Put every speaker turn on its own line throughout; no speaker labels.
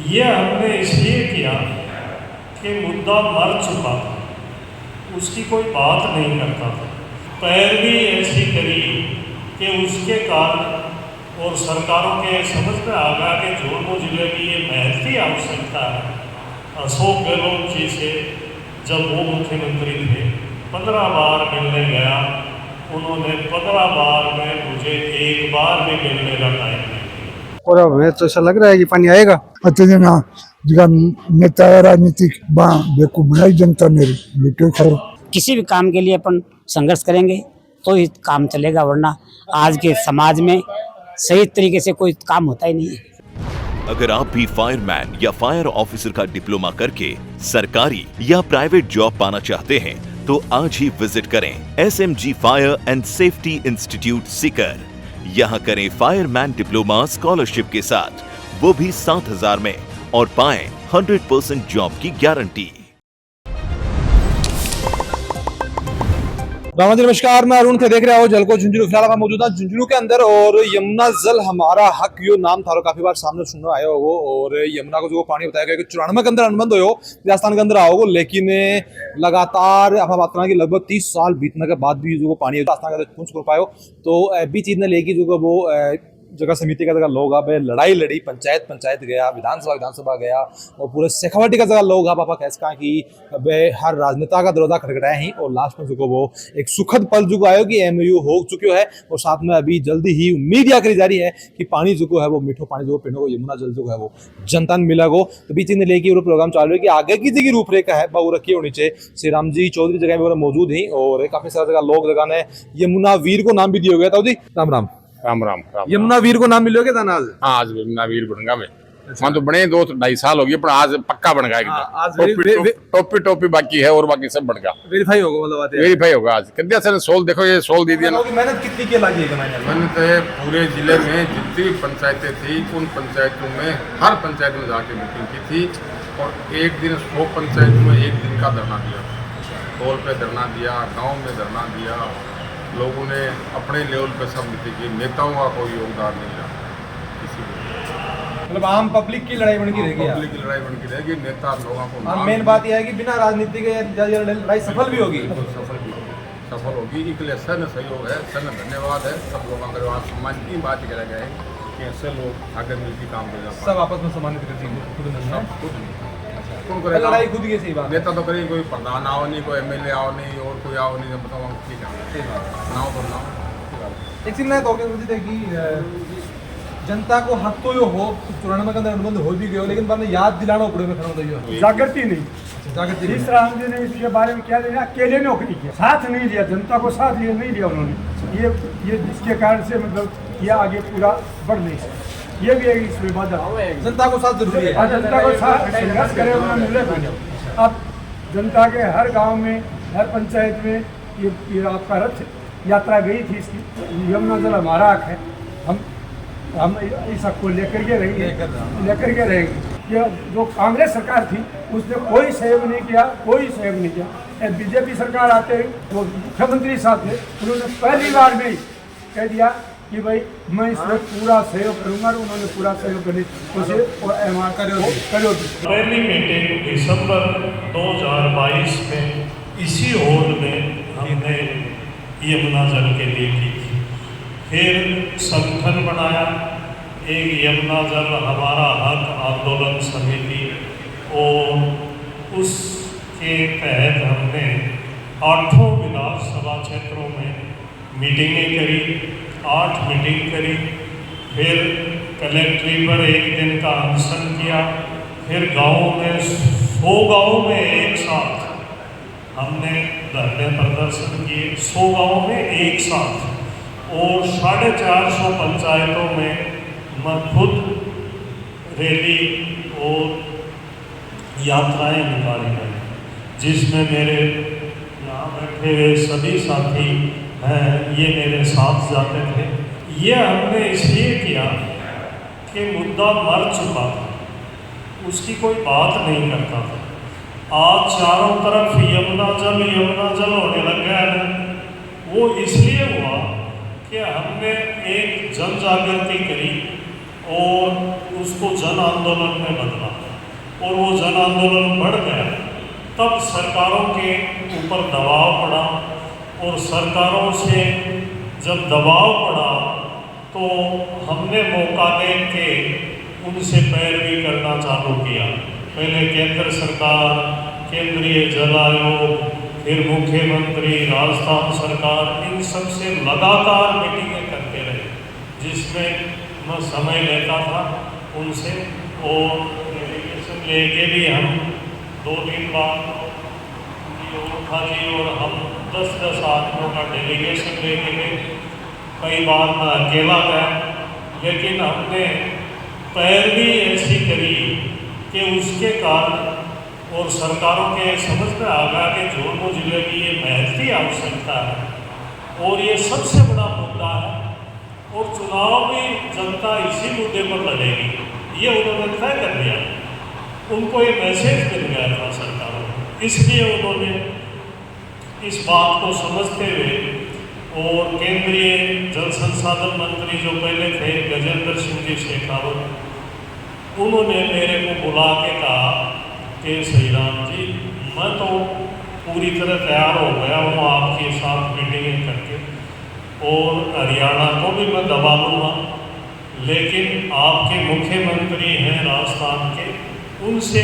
ये हमने इसलिए किया कि मुद्दा मर चुका था, उसकी कोई बात नहीं करता था। पैरवी ऐसी करी कि उसके कारण और सरकारों के समझ में आ गया कि जोधपुर जिले की ये महती आवश्यकता है। अशोक गहलोत जी से जब वो मुख्यमंत्री थे 15 बार मिलने गया, उन्होंने 15 बार में मुझे एक बार भी मिलने का टाइम नहीं दिया।
और अब तो ऐसा लग रहा है कि पानी आएगा।
अत्यजना जगह नेता राजनीतिक बेकूफ बनाई जनता ने लुटे खबर।
किसी भी काम के लिए अपन संघर्ष करेंगे तो ही काम चलेगा, वरना आज के समाज में सही तरीके से कोई काम होता ही नहीं है।
अगर आप भी फायरमैन या फायर ऑफिसर का डिप्लोमा करके सरकारी या प्राइवेट जॉब पाना चाहते हैं तो आज ही विजिट करें SMG fire and safety institute Sikar. यहाँ करें फायरमैन डिप्लोमा स्कॉलरशिप के साथ, वो भी 7,000 में, और पाएं 100% जॉब की गारंटी।
नमस्कार, मैं अरुण थे, देख रहे हो जल को झुंझुनू। फिलहाल मैं मौजूद झुंझुनू के अंदर और यमुना जल हमारा हक यो नाम था, काफी बार सामने सुनने आया हो। और यमुना को जो पानी बताया गया कि 94 के अंदर अनुबंध हो राजस्थान के अंदर आओ, लेकिन लगातार आप बात करना कि लगभग 30 साल बीतने के बाद भी जो पानी राजस्थान के अंदर पहुंच कर पाए हो, तो भी चीज ने लेगी जो वो जगह समिति का जगह लोग अब लड़ाई लड़ी, पंचायत गया, विधानसभा गया, और पूरे शेखावाटी का जगह लोग आप कह सका कि हर राजनेता का दरवाजा खटखटाया ही, और लास्ट में जो वो एक सुखद पल जो आयो कि MOU हो चुके है, और साथ में अभी जल्दी ही उम्मीद या करी जा रही है कि पानी जो है वो मीठो पानी जो पीने को यमुना जल जो है वो जनता ने मिला गो। तो बीच ने लेके वो प्रोग्राम चालू है कि आगे की जगह रूपरेखा है वो रखी होनी चाहिए। श्री राम जी चौधरी जगह में मौजूद ही, और काफी सारा जगह लोग जगह ने यमुना वीर को नाम भी दिया गया था जी। राम राम
राम राम राम।
यमुना वीर को नाम मिलोगे था ना आज?
हाँ, आज यमुना वीर बनगा में हाँ तो बने 2-2.5 साल हो गए, पर आज पक्का बन गया। आज टोपी बाकी है और बाकी सब बन गया,
वेरीफाई होगा। मतलब
वेरीफाई होगा आज। कितना सर सोल देखो, ये सोल दे दिया ना।
मेहनत कितनी की लगी है?
मेहनत है पूरे जिले में जितनी भी पंचायतें थी, उन पंचायतों में हर पंचायत में जाके मीटिंग की थी, और एक दिन 100 पंचायतों में एक दिन का धरना दिया, टोल पे धरना दिया, गाँव में धरना दिया। लोगों ने अपने लेवल पे सब मीटिंग की, नेताओं का कोई योगदान नहीं रहा किसी को।
मतलब आम पब्लिक की लड़ाई बन की रहेगी,
पब्लिक की लड़ाई बन की रहेगी। नेता लोगों को
मेन बात यह है कि बिना राजनीति के लड़ाई सफल भी होगी,
सफल होगी। इसलिए सन सहयोग है, सन धन्यवाद है सब लोगों का। वहाँ सम्मान की बात करा गया है कि ऐसे लोग आगे मिलकर काम कर, सब
आपस में सम्मानित करते हैं, खुद
लड़ाई
खुद की सही बात।
नेता तो करें, कोई प्रधान आओ नहीं, कोई MLA आओ नहीं, और कोई आओ नहीं, बताओ ठीक है नाव तो नाव।
एक चीज मैं कहूँगी कि जनता को हक तो यो हो 94 के अंदर अनुबंध हो भी गयो, लेकिन बाद में याद दिलाना पड़े में खड़ा होता
जागृति नहीं। इस राम जी ने इसके बारे में क्या लिया, अकेले नौकरी किया, साथ नहीं लिया, जनता को साथ लिया नहीं लिया उन्होंने। ये जिसके कारण से मतलब ये आगे पूरा बढ़ नहीं सकता। ये भी एक इसमें बात है,
जनता को साथ जरूरी है,
जनता को साथ संघर्ष करे उन्होंने मिले बने। अब जनता के हर गांव में, हर पंचायत में ये आपका रथ यात्रा गई थी इसकी। यमुना जल हमारा हक है, हम इस हक को लेकर के रहेंगे। ये जो कांग्रेस सरकार थी उसने कोई सहयोग नहीं किया, BJP सरकार आते ही वो मुख्यमंत्री साथ थे, उन्होंने पहली बार में कह दिया कि भाई मैं इसमें पूरा सहयोग करूंगा, और उन्होंने पूरा सहयोग करने की कोशिश और करो।
पहली मीटिंग दिसंबर 2022 में इसी हॉल में हमने यमुना जल के लिए की थी। फिर संगठन बनाया, एक यमुना जल हमारा हक आंदोलन समिति, और उसके तहत हमने 8 विधानसभा क्षेत्रों में मीटिंगें करी, 8 मीटिंग करी। फिर कलेक्ट्री पर एक दिन का अनशन किया। फिर गाँव में 100 गाँव में एक साथ हमने धरने प्रदर्शन किए, 100 गाँव में एक साथ, और 450 पंचायतों में मैं खुद रैली और यात्राएं निकाली गई, जिसमें मेरे यहाँ बैठे हुए सभी साथी हैं, ये मेरे साथ जाते थे। ये हमने इसलिए किया कि मुद्दा मर चुका था, उसकी कोई बात नहीं करता था। आज चारों तरफ यमुना जल होने लग गया है। वो इसलिए हुआ कि हमने एक जन जागृति करी, और उसको जन आंदोलन में बदला और वो जन आंदोलन बढ़ गया, तब सरकारों के ऊपर दबाव पड़ा और सरकारों से जब दबाव पड़ा तो हमने मौका देख के उनसे पैरवी करना चालू किया। पहले केंद्र सरकार, केंद्रीय जल आयोग, फिर मुख्यमंत्री, राजस्थान सरकार, इन सब से लगातार मीटिंगें करते रहे, जिसमें मैं समय लेता था उनसे और डेलीगेशन लेके भी हम 2-3 बार था जी और हम 10-10 आदमियों का डेलीगेशन लेके गए। कई बार मैं अकेला गया, लेकिन हमने पैरवी ऐसी करी कि उसके कारण और सरकारों के समझ में आ गया कि जोधपुर जिले की ये महज की आवश्यकता है और ये सबसे बड़ा मुद्दा है और चुनाव भी जनता इसी मुद्दे पर लड़ेगी, ये उन्होंने तय कर दिया। उनको ये मैसेज मिल गया था सरकारों को, इसलिए उन्होंने इस बात को समझते हुए और केंद्रीय जल संसाधन मंत्री जो पहले थे गजेंद्र सिंह जी शेखावत, उन्होंने मेरे को बुला के कहा कि श्रीराम जी, मैं तो पूरी तरह तैयार हो गया हूँ आपके साथ मीटिंगें करके और हरियाणा को भी मैं दबा लूँगा, लेकिन आपके मुख्यमंत्री हैं राजस्थान के, उनसे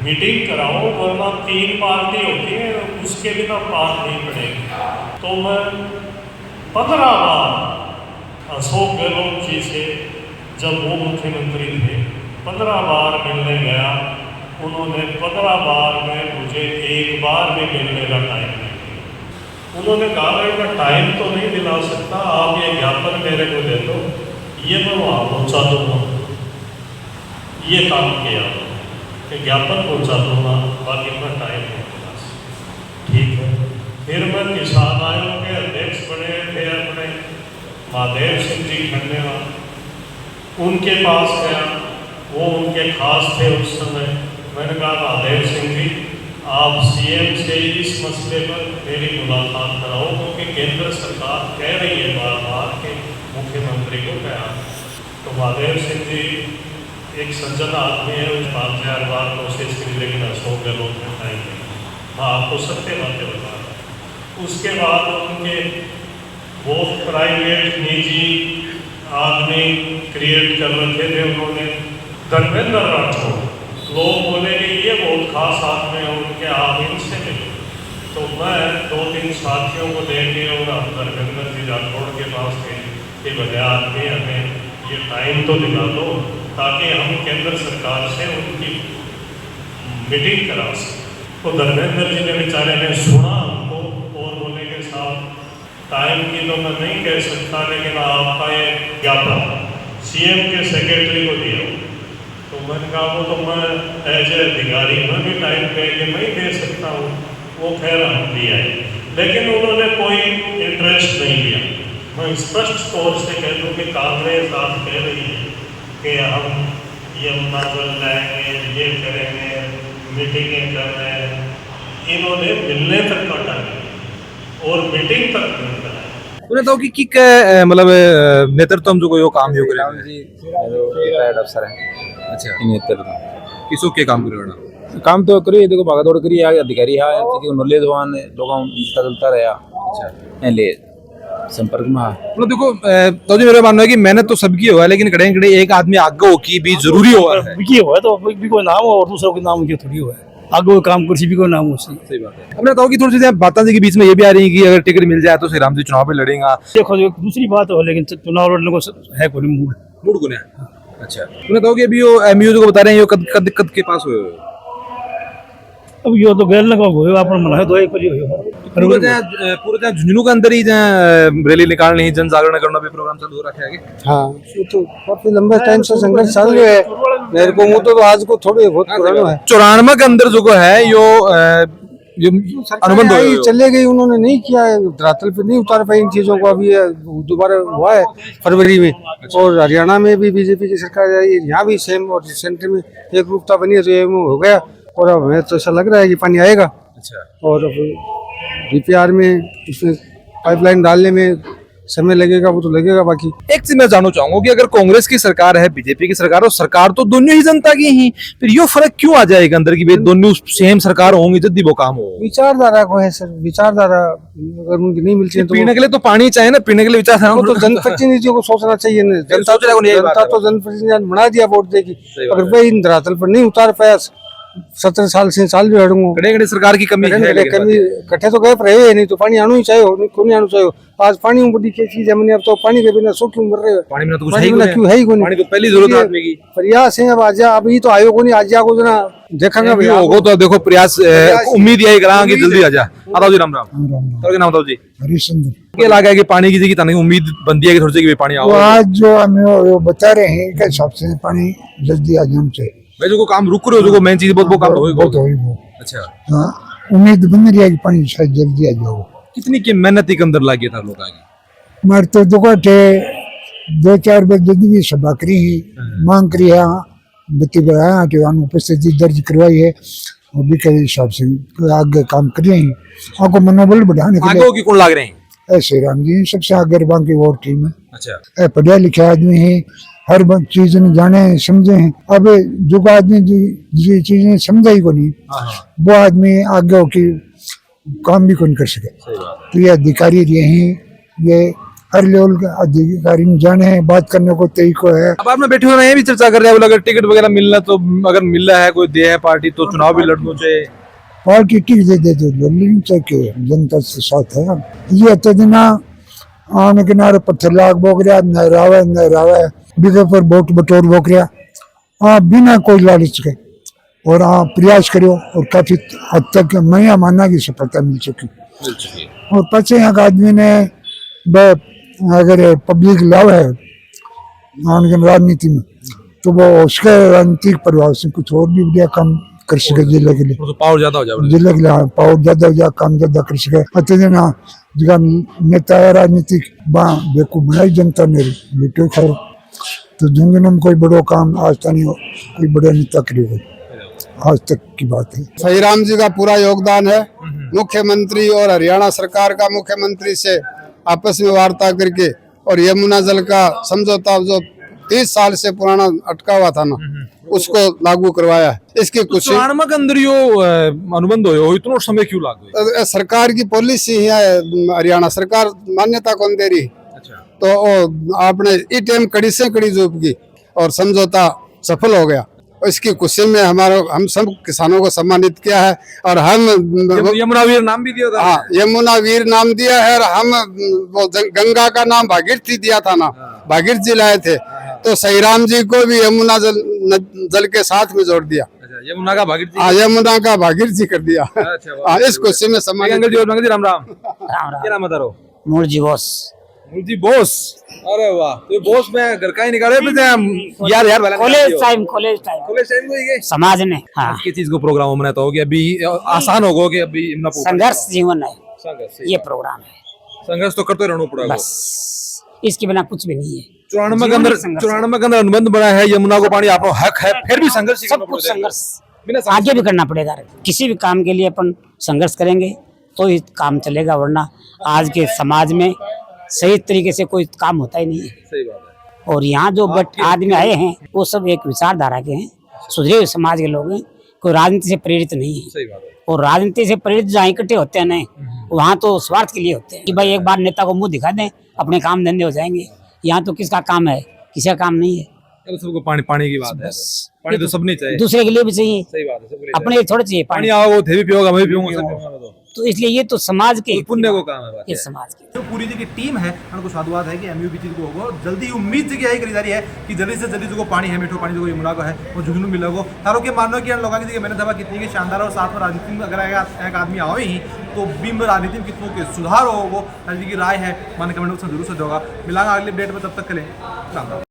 मीटिंग कराओ, वरना 3 पार्टी होती है उसके बिना पार नहीं पड़ेगी। तो मैं 15 बार अशोक गहलोत जी से, जब वो मुख्यमंत्री थे, 15 बार मिलने गया। उन्होंने 15 बार में मुझे एक बार भी मिलने का टाइम नहीं दिया। उन्होंने कहा मैं टाइम तो नहीं दिला सकता, आप ये ज्ञापन मेरे को दे दो, ये मैं वहाँ पहुँचा दूँगा। ये काम किया कि ज्ञापन पहुँचा दूँगा, बाकी मैं टाइम नहीं दिला सकता। ठीक है। फिर मैं किसान आयोग के अध्यक्ष बने थे अपने महादेव सिंह जी खंडेवा, उनके पास गया, वो उनके खास थे उस समय। मैंने कहा महादेव सिंह जी, आप सीएम से इस मसले पर मेरी मुलाकात कराओ, क्योंकि केंद्र सरकार कह रही है बार बार कि मुख्यमंत्री को कहा। तो महादेव सिंह जी एक सज्जन आदमी है, उस बात से हर बार कोशिश की, लेकिन अशोक गहलोत में टाइम नहीं। मैं आपको सत्य बातें बता रहा हूँ। उसके बाद उनके बहुत प्राइवेट निजी आदमी क्रिएट कर रखे थे उन्होंने। धर्मेंद्र राठौड़, लोग बोले कि ये बहुत खास आदमी है, उनके आप इनसे मिले। तो मैं 2-3 साथियों को लेके और हम धर्मेंद्र जी राठौड़ के पास गए कि भले आदमी हमें ये टाइम तो दिला दो ताकि हम केंद्र सरकार से उनकी मीटिंग करा सकें। तो धर्मेंद्र जी ने बेचारे ने सुना हमको और बोले कि साहब, टाइम की तो मैं नहीं कह सकता, लेकिन आपका ये ज्ञापन सीएम के सेक्रेटरी को दिया। तो मैंने कहा वो तो मैं एज ए अधिकारी मैं भी टाइम कह के नहीं दे सकता हूँ। वो खैर हम दिया है, लेकिन उन्होंने कोई इंटरेस्ट नहीं लिया। मैं स्पष्ट तौर से कह दूँ कि कांग्रेस आज कह रही है कि हम यमुना जल लाएंगे, ये करेंगे, मीटिंगें कर रहे हैं। इन्होंने मिलने तक का टाइम और मीटिंग तक नहीं कराया।
उन्हें तो कि मतलब नेतृत्व जो यो काम यो करे
जी रिटायर्ड अफसर है।
अच्छा,
इन नेतृत्व
किसो के काम करे
काम तो करिए, देखो भागा दौड़ करिए, आगे अधिकारी है क्योंकि नॉलेज वान लोगों चलता रहा। अच्छा, ले संपर्क में
मतलब देखो तो जी मेरा मानना है कि मेहनत तो सबकी हुआ है, लेकिन कड़े कड़े एक आदमी आगे हो की भी जरूरी हुआ है।
विकी हुआ है तो भी कोई नाम हो और दूसरों के नाम की थोड़ी हुआ है, आगे काम कुर्सी भी कोई नाम हो।
सही बात है। अपने बताओ कि थोड़ी सी बातें जी के बीच में ये भी आ रही है कि अगर टिकट मिल जाए तो श्री राम जी चुनाव पे लड़ेगा।
देखो दूसरी बात हो, लेकिन चुनाव लड़ने को है कोई मूड
को नहीं। अच्छा, उन्हें बताओ कि अभी यो एमयू को बता रहे हैं यो कद के पास हुए।
अब यो तो गैर लगा हुए अपन मना है तो एक बजे हुए
पूरे झुंझुनू के अंदर ही रैली निकालनी है, जन जागरण करना भी प्रोग्राम चालू हो रखा है।
हाँ, तो काफी लंबे टाइम से संघर्ष चल रहा है। मेरे को वो तो आज को थोड़ी बहुत पुराना है।
94 के अंदर जो है यो अनुबंध
चले गई, उन्होंने नहीं किया है, धरातल पे नहीं उतार पाई इन चीजों को। अभी दोबारा हुआ है फरवरी में। और हरियाणा में भी बीजेपी की सरकार आई, यहाँ भी सेम, और सेंटर में एक रूपता बनी है तो ये हो गया। और अब हमें तो ऐसा लग रहा है कि पानी आएगा।
अच्छा,
और अब डीपीआर में इसमें पाइपलाइन डालने में समय लगेगा वो तो लगेगा। बाकी
एक चीज मैं जानना चाहूंगा कि अगर कांग्रेस की सरकार है, बीजेपी की सरकार है, सरकार तो दोनों ही जनता की ही, फिर यो फर्क क्यों आ जाएगा अंदर की भाई दोनों सेम सरकार होंगी जब भी वो काम हो?
विचारधारा को है सर, विचारधारा अगर उनकी नहीं मिलती है तो
पीने के लिए तो पानी चाहिए ना, पीने के लिए विचारधारा
वो तो जनप्रतिनिधियों को सोचना चाहिए ना। जनता तो जनप्रतिनिधि बना दिया वोट देगी, अगर वही इन धरातल पर नहीं उतार पाया 17 साल से साल भी हड़ूंगा
सरकार की कमी है,
कट्ठे तो गए रहे नहीं तो पानी आना ही चाहिए, क्यों नहीं आना चाहिए। आज पानी बड़ी क्या चीज है, मैंने अब तो पानी के बिना सो क्यों मर रहे हो,
पानी में तो कुछ
पानी बिना क्यों है ही कोई,
पानी तो पहली जरूरत है आदमी की।
प्रयास है अब आज, अभी तो आयोग नहीं आज को जना देखेंगे भैया
होगो तो देखो प्रयास उम्मीद यही करांगे कि जल्दी आ जा। बताओ जी, राम राम। और नाम बताओ जी।
हरिश्चंद्र
क्या लगा है कि पानी की तनी उम्मीद बनती है कि थोड़ी सी पानी आओ?
आज जो हमें बता रहे हैं कि हिसाब से पानी जल्दी आ जाना चाहिए।
भाई जो काम रुक रहे हो, जो मेन चीज बहुत काम होगी। अच्छा,
हाँ उम्मीद बन रही है कि पानी शायद जल्दी आ जाओ।
कितनी की मेहनत के अंदर लगी था लोग आगे?
मर तो दुकाटे 2-4 बार भी सभा करी मांग करी है, बत्ती बढ़ाया जो उपस्थिति दर्ज करवाई है, वो भी के हिसाब से आगे काम कर रहे हैं। आपको मनोबल बढ़ाने के लिए
आगे कौन लाग रहे हैं?
ऐसे राम जी सबसे आगे बाकी वोट टीम है।
अच्छा,
पढ़े लिखे आदमी है, हर चीज जाने समझे हैं। अब जो आदमी जी चीजें समझा ही को नहीं, वो आदमी आगे होके काम भी कौन कर सके। तो ये अधिकारी रहे हैं, ये हर लेवल के अधिकारी जाने हैं, बात करने को तरीको है।
अब आप बैठे हो रहे हैं भी चर्चा कर रहे हैं, अगर टिकट वगैरह मिलना तो अगर मिल रहा है कोई दे है पार्टी तो चुनाव भी लड़ना चाहिए।
पार्टी टिकट दे दो लड़नी चाहिए, जनता से साथ है। ये तो दिन आने किनारे पत्थर लाग बोक रहा नहरावे बिगे पर वोट बटोर बोक रहा, हाँ बिना कोई लालच के, और हाँ प्रयास करो और काफी हद तक मैं मानना की सफलता मिल चुकी। और पचे यहाँ आदमी ने अगर पब्लिक लाभ है राजनीति में तो वो उसके राजनीतिक प्रभाव से कुछ और भी बढ़िया काम कर सके जिले के लिए,
तो पावर ज्यादा हो जाए,
जिले के लिए पावर ज्यादा हो जाए, काम ज्यादा कर सके। अत्यधिक जगह नेता है राजनीतिक बेकूफ बनाई जनता ने लुटे खो, तो जिंदगी में कोई बड़ो काम आज तक नहीं कोई बड़ा नेता करेगा, आज तक की बात है।
सहीराम जी का पूरा योगदान है। मुख्यमंत्री और हरियाणा सरकार का मुख्यमंत्री से आपस में वार्ता करके और यमुना जल का समझौता जो 30 साल से पुराना अटका हुआ था ना, उसको लागू करवाया है। इसकी कुछ
अंदर यो अनुबंध हो इतना समय क्यों लागू?
सरकार की पॉलिसी है, हरियाणा सरकार मान्यता कौन दे रही। तो आपने ई टाइम कड़ी से कड़ी जोप की और समझौता सफल हो गया। इसकी खुशी में हम सब किसानों को सम्मानित किया है, और हम
यमुना वीर नाम भी दिया था।
हाँ, यमुना वीर नाम दिया है, और हम वो गंगा का नाम भागीरथी दिया था ना, भागीरथ जी लाए थे, तो सहीराम जी को भी यमुना जल के साथ में जोड़ दिया।
यमुना का भागीरथ जी,
हाँ यमुना का भागीरथ जी कर दिया। इस खुशी में सम्मानित।
राम राम। क्या नाम है?
मूर्जी बोस।
मूर्जी बोस, अरे वाह, तो बोस में घर का ही निकाले यार
कॉलेज टाइम समाज ने। हाँ,
किस चीज को प्रोग्राम बनाता हो कि अभी आसान होगा कि अभी
संघर्ष जीवन है, ये प्रोग्राम है।
संघर्ष तो करते रहना पड़ेगा,
बस इसके बिना कुछ भी नहीं है।
94 के अंदर अनुबंध बना है, यमुना को पानी आपको हक है, फिर भी संघर्ष,
सब कुछ संघर्ष आगे भी करना पड़ेगा। किसी भी काम के लिए अपन संघर्ष करेंगे तो ही काम चलेगा, वरना आज के समाज में सही तरीके से कोई काम होता ही नहीं है।
सही बात है।
और यहाँ जो आदमी आए हैं वो सब एक विचारधारा के हैं, सुधरे हुए समाज के लोग हैं, कोई राजनीति से प्रेरित नहीं है।
सही बात है।
और राजनीति से प्रेरित जहाँ इकट्ठे होते हैं ना, वहाँ तो स्वार्थ के लिए होते हैं कि भाई एक बार नेता को मुंह दिखा दें, अपने काम धंधे हो जाएंगे। यहाँ तो किसका काम है, किसी का काम नहीं है।
सबको पानी की बात है, पानी तो सबने चाहिए,
दूसरे के लिए भी चाहिए।
सही बात है,
अपने लिए थोड़ा चाहिए पानी।
आओ वो थे भी पियोगा, मैं भी पीऊंगा,
तो इसलिए ये तो समाज के
पुण्य को काम है,
ये समाज के।
जो पूरी जी की टीम है उनको साधुवाद है कि एमयूबी को होगा जल्दी उम्मीद से यही खरीदारी है कि जल्दी से जल्दी जो पानी है, मीठो पानी जो यमुना को है वो झुंझुनू मिलेगा। तारों के मानो कि लोगों की मैंने दवा कितनी की शानदार, और साथ में राजनीति में अगर एक आदमी आओ ही तो बिंब राजनीति में कितनों के सुधार होगा, राजनीति की राय है, मन कमेंट में जरूर से होगा। मिलांगा अगले अपडेट में, तब तक के लिए राम राम।